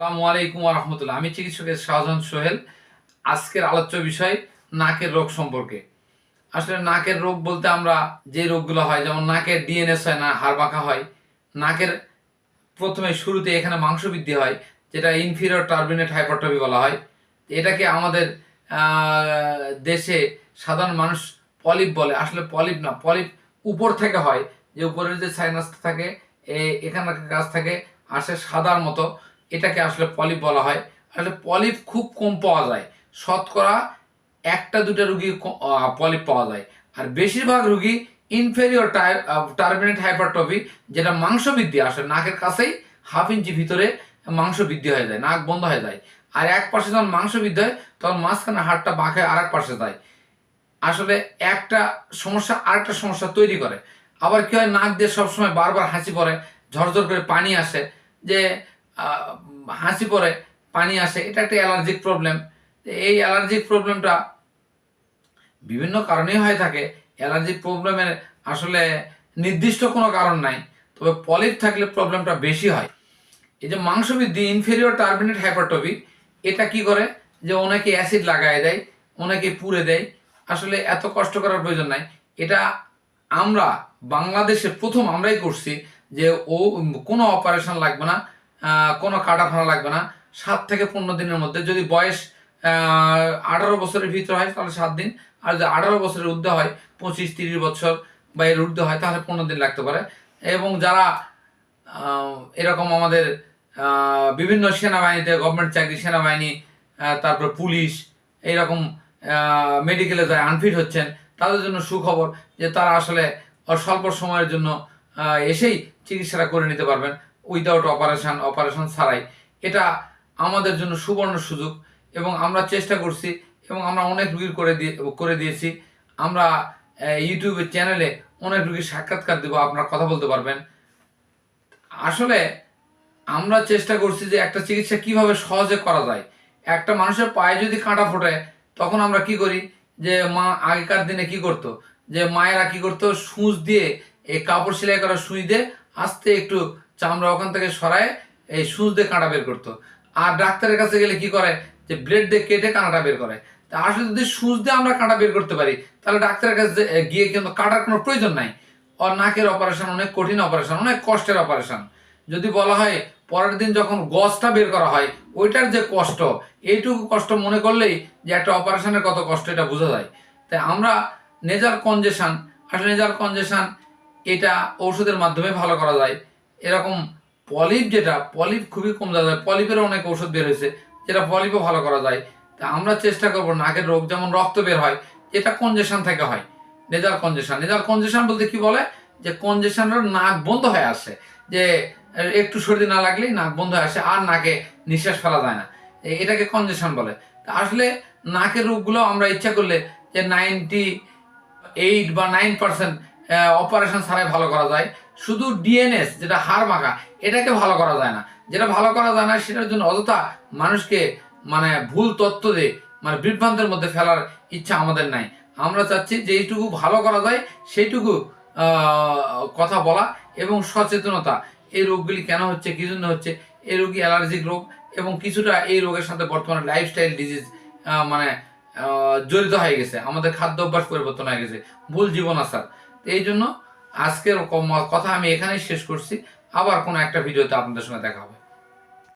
আসসালামু আলাইকুম ওয়া রাহমাতুল্লাহ। আমি চিকিৎসক শাহজাহান সোহেল। আজকের আলোচ্য বিষয় নাকের রোগ সম্পর্কে। আসলে নাকের রোগ বলতে আমরা যে রোগগুলো হয়, যেমন নাকের ডিএনএস হয়, না হাড় বাঁকা হয়, নাকের প্রথমে শুরুতে এখানে মাংস বৃদ্ধি হয়, যেটা ইনফিরিয়র টার্বিনেট হাইপারট্রফি বলা হয়। এটাকে আমাদের দেশে সাধারণ মানুষ পলিপ বলে। আসলে পলিপ না, পলিপ উপর থেকে হয়, যে উপরের যে সাইনাস থাকে, এখানকার গাছ থেকে আসে সাদার মতো, এটাকে আসলে পলিপ বলা হয়। আসলে পলিপ খুব কম পাওয়া যায়, শতকরা একটা দুটা রুগী পলিপ পাওয়া যায়। আর বেশিরভাগ রুগী ইনফেরিয়র টার্বিনেট হাইপারট্রফি, যেটা মাংস বৃদ্ধি, আসলে নাকের কাছেই হাফ ইঞ্চি ভিতরে মাংস বৃদ্ধি হয়ে যায়, নাক বন্ধ হয়ে যায়। আর এক পাশে যখন মাংস বৃদ্ধি হয় তখন মাঝখানে হাড়টা বাঁকে আর এক পাশে যায়। আসলে একটা সমস্যা আরেকটা সমস্যা তৈরি করে। আবার কি হয়, নাক দিয়ে সবসময় বারবার হাসি পড়ে, ঝরঝর করে পানি আসে, যে হাসি পড়ে পানি আসে, এটা একটা অ্যালার্জিক প্রবলেম। এই অ্যালার্জিক প্রবলেমটা বিভিন্ন কারণেই হয়ে থাকে। অ্যালার্জিক প্রবলেমের আসলে নির্দিষ্ট কোনো কারণ নাই, তবে পলিপ থাকলে প্রবলেমটা বেশি হয়। এই যে মাংসবৃদ্ধি ইনফেরিয়র টার্বিনেট হাইপারট্রফি, এটা কি করে, যে অনেকে অ্যাসিড লাগায় দেয়, অনেকে পুড়ে দেয়। আসলে এত কষ্ট করার প্রয়োজন নাই। এটা আমরা বাংলাদেশে প্রথম আমরাই করছি, যে কোনো অপারেশন লাগবে না, কোনো কাটাফানা লাগবে না। 7 থেকে 15 দিনের মধ্যে, যদি বয়স 18 বছরের ভিতরে হয় তাহলে 7 দিন, আর যদি 18 বছরের ঊর্ধ্বে হয়, 25-30 বছর বা এর ঊর্ধ্বে হয়, তাহলে 15 দিন লাগতে পারে। এবং যারা এরকম আমাদের বিভিন্ন সেনাবাহিনীতে, গভর্নমেন্ট চাকরি, সেনাবাহিনী, তারপর পুলিশ, এইরকম মেডিকেলে যায় আনফিট হচ্ছেন, তাদের জন্য সুখবর যে তারা আসলে স্বল্প সময়ের জন্য এসেই চিকিৎসাটা করে নিতে পারবেন উইদাউট অপারেশন ছাড়াই। এটা আমাদের জন্য সুবর্ণ সুযোগ, এবং আমরা চেষ্টা করছি, এবং আমরা অনেক রুগীর করে দিয়েছি। আমরা ইউটিউবের চ্যানেলে অনেক রুগীর সাক্ষাৎকার দেবো, আপনারা কথা বলতে পারবেন। আসলে আমরা চেষ্টা করছি যে একটা চিকিৎসা কিভাবে সহজে করা যায়। একটা মানুষের পায়ে যদি কাঁটা ফোটে, তখন আমরা কি করি, যে মা আগেকার দিনে কি করতো, যে মায়েরা কি করতো, সূচ দিয়ে, এই কাপড় সেলাই করা সুই দিয়ে আস্তে একটু চামড়া ওখান থেকে সরায় এই সূচ দিয়ে কাঁটা বের করতো। আর ডাক্তারের কাছে গেলে কি করে, যে ব্লেড দিয়ে কেটে কাঁটাটা বের করে। তা আসলে যদি সূচ দিয়ে আমরা কাঁটা বের করতে পারি, তাহলে ডাক্তারের কাছে গিয়ে কিন্তু কাটার কোনো প্রয়োজন নাই। আর নাকের অপারেশন অনেক কঠিন অপারেশন, অনেক কষ্টের অপারেশন। যদি বলা হয় পরের দিন যখন গজটা বের করা হয়, ওইটার যে কষ্ট, এইটুকু কষ্ট মনে করলেই যে একটা অপারেশনের কত কষ্ট, এটা বোঝা যায়। তাই আমরা নেজাল কনজেশন, আসলে নেজাল কনজেশন এটা ওষুধের মাধ্যমে ভালো করা যায়। এরকম পলিপ, যেটা পলিপ খুবই কম দেওয়া যায়, পলিপেরও অনেক ওষুধ বের হয়েছে, যেটা পলিপও ভালো করা যায়। তা আমরা চেষ্টা করবো, নাকের রোগ যেমন রক্ত বের হয়, এটা কনজেশন থেকে হয়। নেজাল কনজেশন বলতে কি বলে, যে কনজেশনের নাক বন্ধ হয়ে আসে, যে একটু সর্দি না লাগলেই নাক বন্ধ হয়ে আসে, আর নাকে নিঃশ্বাস ফেলা যায় না, এটাকে কনজেশন বলে। তা আসলে নাকের রোগগুলো আমরা ইচ্ছা করলে যে 98 বা 9% অপারেশন ছাড়াই ভালো করা যায়। শুধু ডিএনএস, যেটা হাড় বাঁকা, এটাকে ভালো করা যায় না। যেটা ভালো করা যায় না, সেটার জন্য অযথা মানুষকে ভুল তথ্য দিয়ে বিভ্রান্তের মধ্যে ফেলার ইচ্ছা আমাদের নাই। আমরা চাচ্ছি যে এইটুকু ভালো করা যায় সেইটুকু কথা বলা, এবং সচেতনতা, এই রোগগুলি কেন হচ্ছে, কি জন্য হচ্ছে। এই রোগী অ্যালার্জিক রোগ, এবং কিছুটা এই রোগের সাথে বর্তমানে লাইফস্টাইল ডিজিজ জড়িত হয়ে গেছে, আমাদের খাদ্য অভ্যাস পরিবর্তন হয়ে গেছে, ভুল জীবন আচার। এই জন্য আজকের কথা আমি এখানেই শেষ করছি। আবার কোনো একটা ভিডিওতে আপনাদের সঙ্গে দেখা হবে।